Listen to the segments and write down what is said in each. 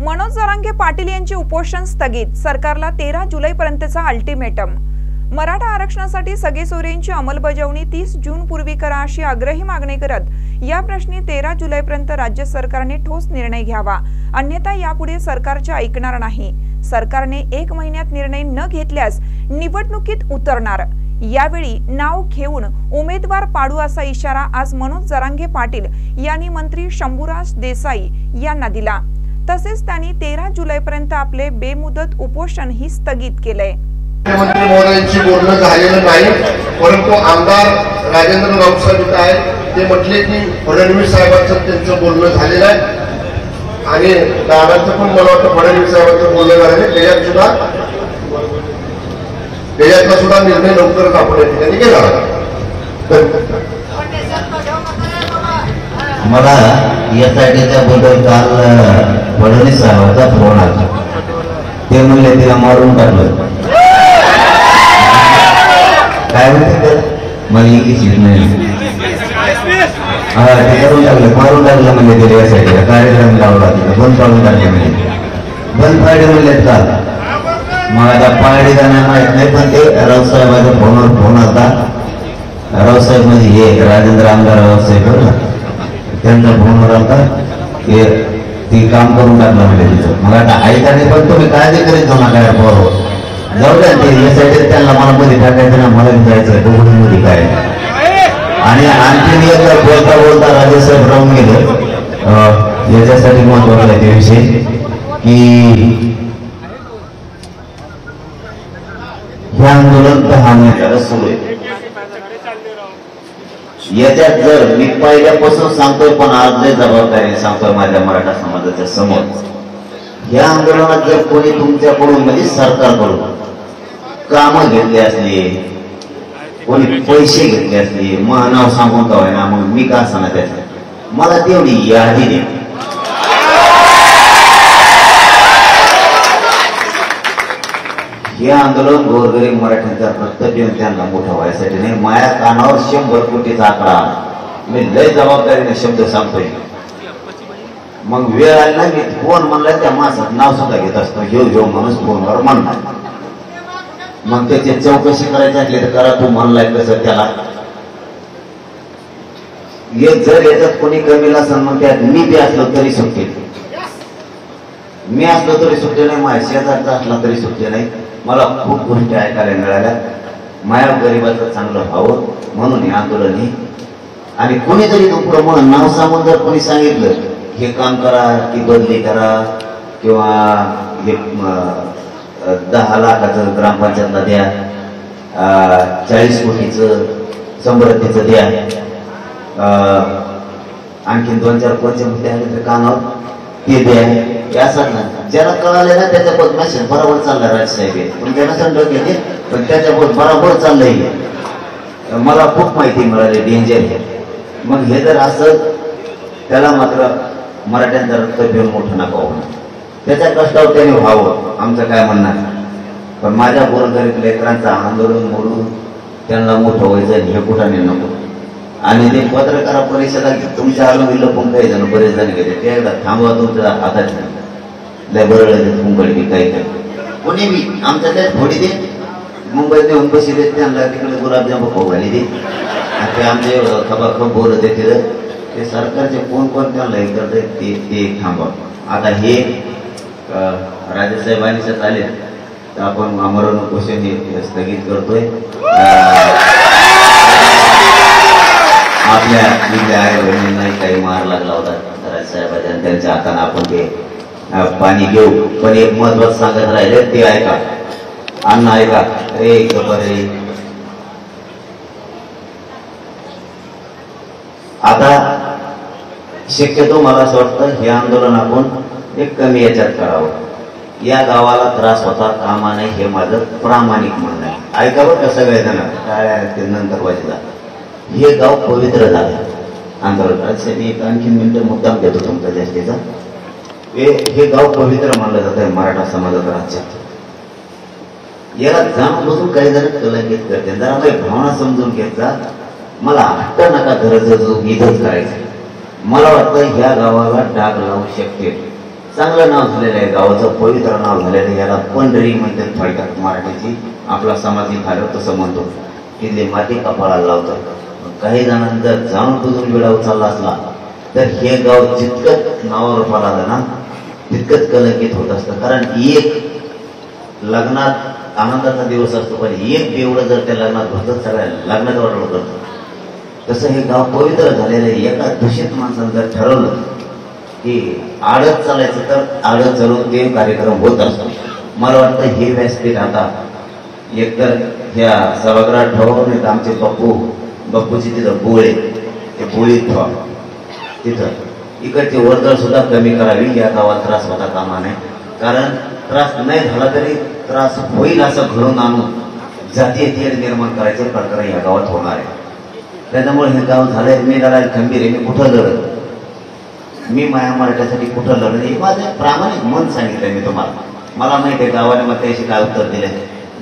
मनोज जरांगे पाटील यांचे उपोषण स्थगित, सरकारला 13 जुलैपर्यंतचा अल्टिमेटम। मराठा आरक्षणासाठी सगळे सोयऱ्यांची अंमलबजावणी 30 जून पूर्वी करा अशी आग्रही मागणी करत या प्रश्नी 13 जुलैपर्यंत राज्य सरकारने ठोस निर्णय घ्यावा, अन्यथा यापुढे सरकारचे ऐकणार नाही। सरकारने 1 महिन्यात निर्णय न घेतल्यास निवडणुकीत उतरणार। यावेळी नाव घेऊन उमेदवार पाडू असा इशारा आज मनोज जरांगे पाटील यांनी मंत्री शंभूराज देसाई यांना दिला। तसेच त्यांनी 13 जुलैपर्यंत आपले बेमुदत उपोषण ही स्थगित केले। मुख्यमंत्री महोदयांची बोलणं झालेलं नाही, परंतु आमदार राजेंद्र राऊत आहेत ते म्हटले की फडणवीस साहेबांचं त्यांचं बोलणं झालेलं आहे आणि दादांचं पण मला वाटतं फडणवीस साहेबांचं बोलणं झालेलं आहे। त्याच्यातला सुद्धा निर्णय लवकरच आपण या ठिकाणी घेणार आहोत। मला यासाठीच्या बद्दल काल फडणवीस साहेबांचा फोन आला, ते म्हणले तिला मारून टाकलं। काय म्हणते मला एकीच नाही, ते करून टाकलं, मारून टाकलं म्हणजे ते यासाठी कार्यक्रम लावला तिथं बंद पाडून टाकले, म्हणजे बंद पाडे म्हणले काल। मग आता पाडे का नाही माहित नाही, पण ते रावसाहेबांच्या फोनवर फोन आला। रावसाहेब म्हणजे हे राजेंद्र आमदार रावसाहेब बरं ना, त्यांचा फोनवर आला की ती काम करून टाकलं म्हणजे तिथं। मग आता ऐका नाही, पण तुम्ही काळजी करीत जाऊ नका बरोबर, जाऊ द्या ते यासाठी त्यांना मला मध्ये टाकायचं ना, मला जायचं मध्ये काय। आणि आणखी एक बोलता बोलता राजेसाहेब राहून गेले, याच्यासाठी महत्वाचा आहे विषय की हे आंदोलन 10 महिन्याला सुरू आहे। याच्यात जर मी पहिल्यापासून सांगतोय, पण आज लय जबाबदारी सांगतोय माझ्या मराठा समाजाच्या समोर, या आंदोलनात जर कोणी तुमच्याकडून म्हणजे सरकारकडून कामं घेतली असली, कोणी पैसे घेतले असले, मग नाव सांगून का ना, मग मी का सांगणार त्याचं, मला तेवढी यादी दे। हे आंदोलन गोरगरीब मराठ्यांचा कर्तव्य त्यांना मोठं व्हायसाठी नाही, माया कानावर 100 कोटीचा आकडा, मी लय जबाबदारीने शब्द सांगतोय। मग वेळ आली ना, मी फोन म्हणला त्या माणसाचं नाव सुद्धा घेत असतो, घेऊ माणूस फोनवर म्हणणार, मग त्याची चौकशी करायची असली तर करा, तू म्हणलाय कसं त्याला। जर याच्यात कोणी कमी नसेल, मग त्यात मी बी असलो तरी सुटते, मी असलो तरी सुटते नाही, माझ्या शेजारचा असला तरी सुटते नाही। मला खूप गोष्टी ऐकायला मिळाल्या, माया गरिबाचं चांगलं व्हावं म्हणून हे आंदोलन ही। आणि कोणीतरी पुढं म्हणून नाव सांगून जर कोणी सांगितलं हे काम करा, की बदली करा, किंवा हे 10 लाखाचं ग्रामपंचायतला द्या, 40 कोटीचं समृद्धीचं द्या, आणखीन 2-4 कोणते मुद्दे आले तर कानावर ते द्या, असं ना। ज्याला कळाले ना त्याच्यावर मेसेज बरोबर चाललाय राजसाहेब, तुमच्या नसेल घेते पण त्याच्यावर बरोबर चाललंय, मला खूप माहिती मिळाली डेंजर हे। मग हे जर असं, त्याला मात्र मराठ्यांचं कर्तव्य मोठं नका होणं, त्याच्या कष्टावर त्याने व्हावं, आमचं काय म्हणणार। पण माझ्या गोरगरीब लेकरांचं आंदोलन मोडून त्यांना मोठं व्हायचं हे कुठाने नको। आणि ते पत्रकार परिषदा तुमच्या आलो पण काही जण बरेच जण गेले, ते एकदा थांबवा, तुमच्या हातात लय बरं मुंबई काही कोणी बी आमच्या त्यात थोडी दे, मुंबईत नेऊन बशी देत, त्यांना तिकडे गुलाबजाम खाऊ घाली दे, ते आमचे खबाखब बोलत आहे ते सरकारचे कोण त्यांना हे करत ते थांबवा। आता हे राजेसाहेब आणि आले तर आपण आमरण उपोषण हे स्थगित करतोय। आपल्या आई बहिणींनाही काही मार लागला होता राजसाहेबांच्या, त्यांच्या हाताने आपण ते पाणी घेऊ, पण एक महत्वाचं सांगत राहिले ते ऐका, अण्णा ऐका रे रे। आता शक्यतो मला असं वाटतं हे आंदोलन आपण एक कमी याच्यात करावं, या गावाला त्रास होता कामा नाही, हे माझं प्रामाणिक म्हणणं आहे। ऐका बरं का सगळेजण, काय ते नंतर वाजला, हे गाव पवित्र झालं आंदोलनासाठी। एक आणखीन मिनिट मुद्दाम घेतो तुमचा जास्तीचा, हे गाव पवित्र मानलं जात आहे मराठा समाजात राज्यात। याला जाणून बसून काही जण कलंकित करते, जरा काही भावना समजून घेत जा, मला हट्ट नका गरज इथंच करायचं। मला वाटतं ह्या गावाला डाग लावू शकते, चांगलं नाव झालेलं आहे, गावाचं पवित्र नाव झालेलं आहे. याला पंढरी म्हणते थोडक्यात मराठीची. आपला समाजी खालं तसं म्हणतो, तिथली माती कपाळाला लावतात. काही जणांना जर जाणून बुजून वेळा उचलला असला तर हे गाव जितकं नावावर पाला ना तितकंच कलंकित होत असतं. कारण एक लग्नात आनंदाचा दिवस असतो, पण एक बेवडं जर त्या लग्नात भरतं सगळ्या लग्नात वाटलं करतं. तसं हे गाव पवित्र झालेलं आहे. एका दूषित माणसानं जर ठरवलं की आडत चालायचं तर आडत चालून ते कार्यक्रम होत असतो. मला वाटतं हे व्यासपीठ आता एकतर ह्या सभागृहात ठेवावं, नाही तर आमचे बाप्पूची तिथं बोळे ते बोळीत ठेवा. तिथं इकडची वर्दळ सुद्धा कमी करावी. या गावात त्रास होता कामा नये. कारण त्रास नाही झाला तरी त्रास होईल असं घडून आणून जातीय तेढ निर्माण करायचं प्रकार या गावात होणार आहे. त्याच्यामुळे हे गाव झालंय मी जरा खंबीर आहे. मी कुठं लढत, मी माया मराठ्यासाठी कुठं लढत, हे माझं प्रामाणिक मन सांगितलंय मी तुम्हाला. मला माहिती आहे गावाने मला त्याशी काय उत्तर दिले.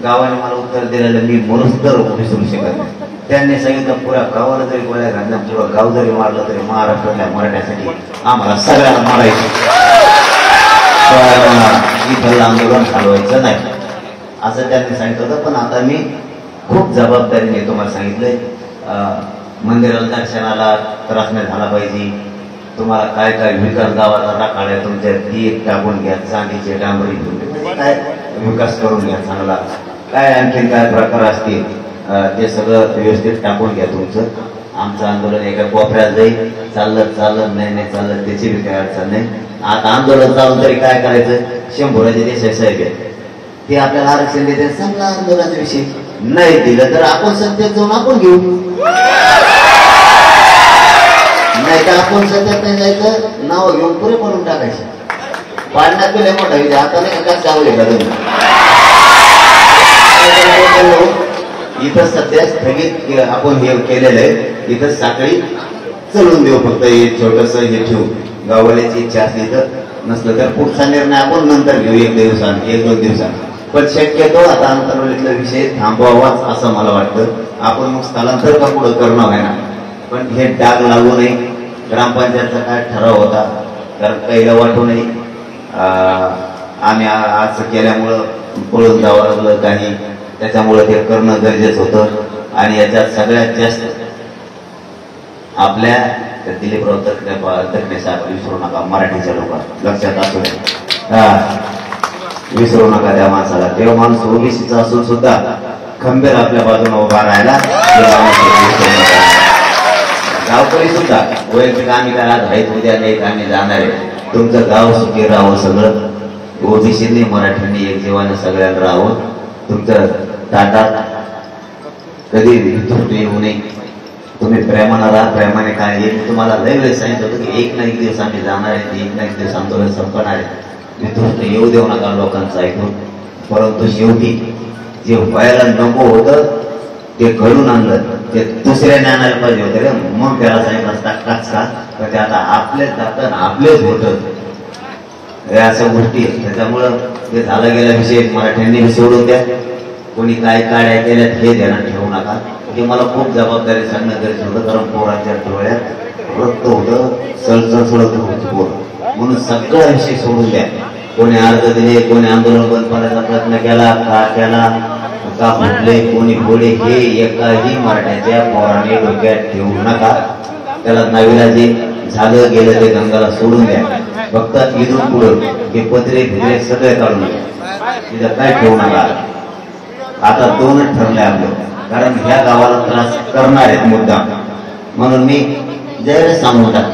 गावाने मला उत्तर दिलेलं मी म्हणून तर विसरू शकत नाही. त्यांनी सांगितलं पुऱ्या गावाला जरी गोळ्या घालल्या किंवा गाव जरी मारलं तरी महाराष्ट्रातल्या मराठ्यासाठी आम्हाला सगळ्यांना मारायचं, इथलं आंदोलन चालवायचं नाही असं त्यांनी सांगितलं होतं. पण आता मी खूप जबाबदारीने तुम्हाला सांगितलंय, मंदिराला दर्शनाला त्रास नाही झाला पाहिजे. तुम्हाला काय काय विकास गावाचा राखाड्या तुमच्या ती टाकून घ्या, चांदीचे डांबरी काय विकास करून घ्या चांगला. काय आणखीन काय प्रकार असतील ते सगळं व्यवस्थित टाकून घ्या तुमचं. आमचं आंदोलन एका कोपऱ्यात जाईल, चाललं नाही चाललं त्याची बी काही अडचण नाही. आता आंदोलन चालून तरी काय करायचं, शंभराचे देसाई साहेब ते आपल्याला आरक्षण देते, चांगला आंदोलनाचा विषय नाही दिलं तर आपण सत्तेत जाऊन आपण घेऊ, नाही तर आपण सत्तेत नाही जायचं नाव घेऊन पुरे पडून टाकायचे. पाडण्यात लय मोठा विषय. आता नाही का चावले का तुम्ही इथं सध्या स्थगित आपण हे केलेलं आहे. इथं साखळी चलवून देऊ, फक्त हे छोटस हे ठेवू. गाववाल्याची इच्छा असली तर, नसलं तर पुढचा निर्णय आपण नंतर घेऊ, एक दोन दिवसांनी. पण शक्यतो आता अंतर्वलीतला विषय थांबवावाच असं मला वाटतं. आपण मग स्थलांतर का पुढं करणं आहे ना, पण हे डाग लागू नये. ग्रामपंचायतचा काय ठराव होता, कारण पहिलं वाटू नये आम्ही आज केल्यामुळं पळून जावं लागलं काही, त्याच्यामुळे ते करणं गरजेचं होतं. आणि याच्यात सगळ्यात जास्त आपल्या दिलीपराव तकणे साहेब विसरू नका, मराठीच्या लोकांना लक्षात असू द्या, विसरू नका त्या माणसाला. तेव्हा माणूस ओबीसीचा असून सुद्धा खंबीर आपल्या बाजूने उभा राहायला. गावकरी सुद्धा वैयक्तिक आम्ही काय आज राहत उद्या नाही आम्ही जाणार आहे, तुमचं गाव सुखी राहावं. सगळं ओबीसीने मराठ्यांनी एक जीवानं सगळ्यांना राहावं. तुमचं ताटात कधी वितुष्ट येऊ नये. तुम्ही प्रेमानं राहा, प्रेमाने काय येईल. तुम्हाला लय वेळेस सांगितलं होतं की एक ना एक दिवस आम्ही जाणार आहे, एक ना एक दिवस आंदोलन संपणार आहे. वितुष्ट येऊ देऊ नका लोकांचं ऐकून. परंतु शेवटी जे व्हायला नको होतं ते घडून आणलं, ते दुसऱ्याने आणायला पाहिजे होते रे. मग त्याला सांगितलं असता काच का, तर ते आता आपलेच जातं आपलेच होत अशा गोष्टी. त्याच्यामुळं ते झाला गेला विषय मराठ्यांनी सोडून द्या. कोणी काय काड्या केल्यात हे ध्यानात ठेवू नका. हे मला खूप जबाबदारी सांगणं गरजेचं होतं, कारण पोरांच्या डोळ्यात रक्त होतं, सळसळ सळत होतं पोर. म्हणून सगळा विषय सोडून द्या. कोणी अर्ज दिले, कोणी आंदोलन बंद करण्याचा प्रयत्न केला का फुटले, कोणी फोडे, हे एकाही मराठ्याच्या पोराने डोक्यात ठेवू नका. त्याला नाविलाजी झालं गेलं ते गंगाला सोडून द्या. फक्त इथून पुढं हे पत्रे भित्रे सगळे काढून द्या, तिथं काय ठेवू नका. आता दोनच ठरले आपलं, कारण ह्या गावाला त्रास करणार आहेत मुद्दाम. म्हणून मी ज्यावेळेस सांगून टाक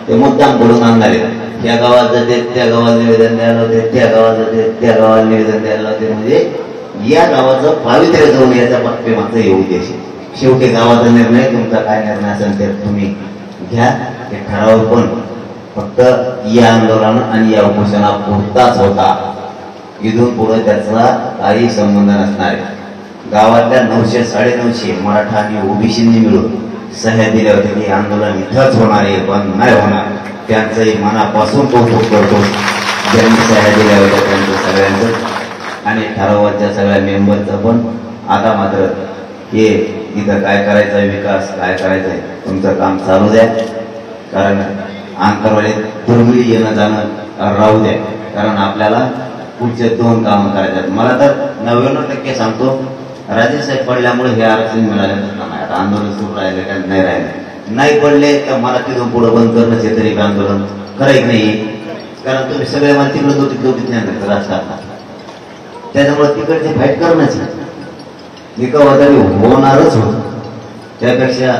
ते मुद्दाम घडून आणणार आहेत. त्या गावात जाते त्या गावाला निवेदन द्यायला होते, त्या गावात जाते त्या गावाला निवेदन द्यायला होते. म्हणजे या गावाचं पावित्र्य जाऊन याच्या पाठीमागचा हे उद्देश. शेवटी गावाचा निर्णय तुमचा काय निर्णय असेल ते तुम्ही घ्या. ते ठराव पण फक्त या आंदोलन आणि या उपोषणापुरताच होता. इथून पुढे त्याचा काही संबंध नसणार आहे. गावातल्या 900 950 मराठा आणि ओबीसींनी मिळून सह्या दिल्या होत्या की आंदोलन इथंच होणार आहे, बंद नाही होणार. त्यांचंही मनापासून कौतुक करतो ज्यांनी सह्या दिल्या होत्या त्यांचं सगळ्यांचं आणि ठरावाच्या सगळ्या मेंबरचं पण. आता मात्र हे इथं काय करायचं आहे, विकास काय करायचा आहे, तुमचं काम चालू द्या. कारण आंतरवाडीत दुर्मिळी येणं जाणं राहू द्या, कारण आपल्याला पुढचे 2 कामं करायचे. मला तर 99% सांगतो, राजेसाहेब पडल्यामुळे हे आरक्षण मिळालेलं नाही. आता आंदोलन सुरू राहिले का नाही राहिले, नाही पडले तर मला तिथून पुढे बंद करणं हे तरी आंदोलन करायचं नाही. कारण तुम्ही सगळे मला तिकडे दोघीत नाही राजकारणात, त्याच्यामुळे तिकडचे फाईट करणंच हे केव्हा तरी होणारच होत. त्यापेक्षा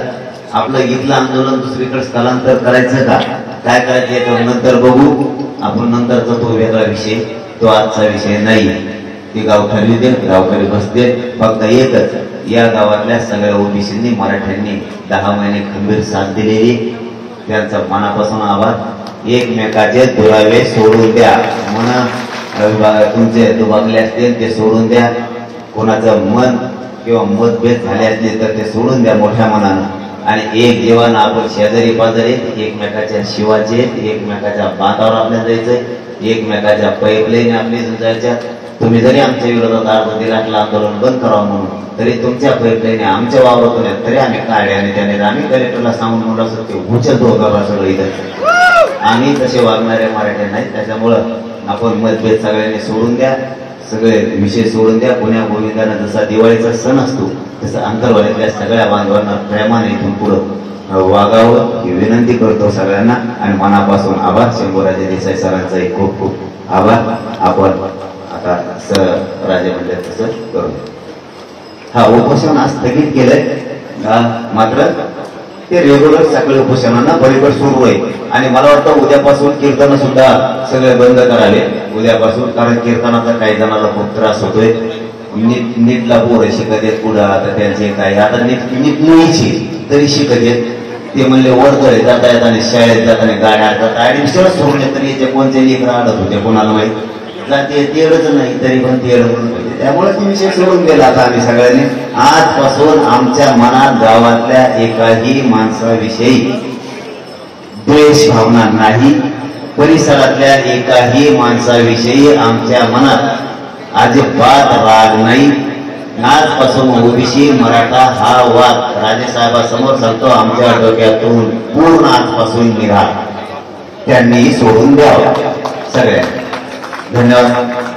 आपलं इथलं आंदोलन दुसरीकडे स्थलांतर करायचं का काय करायचं याच्यावर नंतर बघू आपण. नंतरचा तो वेगळा विषय, तो आजचा विषय नाही. ते गाव ठरविते, गावकरी बसते. फक्त एकच, या गावातल्या सगळ्या ओबीसींनी मराठ्यांनी 10 महिने खंबीर साथ दिलेली, त्यांचा मनापासून आभार. एकमेकाचे दुरावे सोडून द्या, तुमचे दुभागले असतील ते सोडून द्या, कोणाचं मन किंवा मतभेद झाले असले तर ते सोडून द्या मोठ्या मनानं. आणि एक जीवन आपण शेजारी पाजारी एकमेकाच्या शिवाचे, एकमेकाच्या बांधावर आपल्या जायचंय, एकमेकाच्या पाईपलाईन आपली जायच्या. तुम्ही जरी आमच्या विरोधात अर्ज दिला आंदोलन बंद करावं म्हणून, तरी तुमच्या पाईपलाईन आमच्या वावरातून आहेत तरी आम्ही काढले. आणि त्याने आम्ही कलेक्टरला सांगून म्हणलं असं ते उचलतो होता सगळं इथं. आम्ही तसे वागणारे मराठी नाही. त्याच्यामुळं आपण मतभेद सगळ्यांनी सोडून द्या, सगळे विषय सोडून द्या. पुण्या गोविंदानं जसा दिवाळीचा सण असतो तसं अंतर्वालीतल्या सगळ्या बांधवांना प्रेमाने इथून पुढं वागावं ही विनंती करतो सगळ्यांना. आणि मनापासून आभार. शंभूराजे देसाई सरांचाही खूप खूप आभार. आपण आता सर राजे म्हणले तसं करू. हा उपोषण आज स्थगित केलंय, मात्र ते रेग्युलर सगळे उपोषणांना पलीकडे सुरू आहे. आणि मला वाटतं उद्यापासून कीर्तन सुद्धा सगळे बंद करावे उद्यापासून, कारण कीर्तनाचा काही जणांना खूप त्रास होतोय. नीटला पोरं शिकत आहेत पुढं, आता त्यांचे काय आता नीट लिहायची तरी शिकत आहेत. ते म्हणले वरतोय जाता येत आणि शाळेत जाताना गाड्या अडतात. ऍडमिशन सोडून तरी याचे कोणते लेकर अडत होते कोणाला माहिती जाते, तेवढंच नाही तरी पण तेवढं म्हणून पाहिजे. त्यामुळे ते विषय सोडून गेला. आता आम्ही सगळ्यांनी आजपासून आमच्या मनात गावातल्या एकाही माणसाविषयी द्वेष भावना नाही, परिसरातल्या एकाही माणसाविषयी आमच्या मनात अजिबात राग नाही. आजपासून ओबीसी मराठा हा वाद राजेसाहेबांसमोर सांगतो आमच्या डोक्यातून पूर्ण आजपासून निघा, त्यांनी सोडून द्यावा. सगळ्यांना धन्यवाद.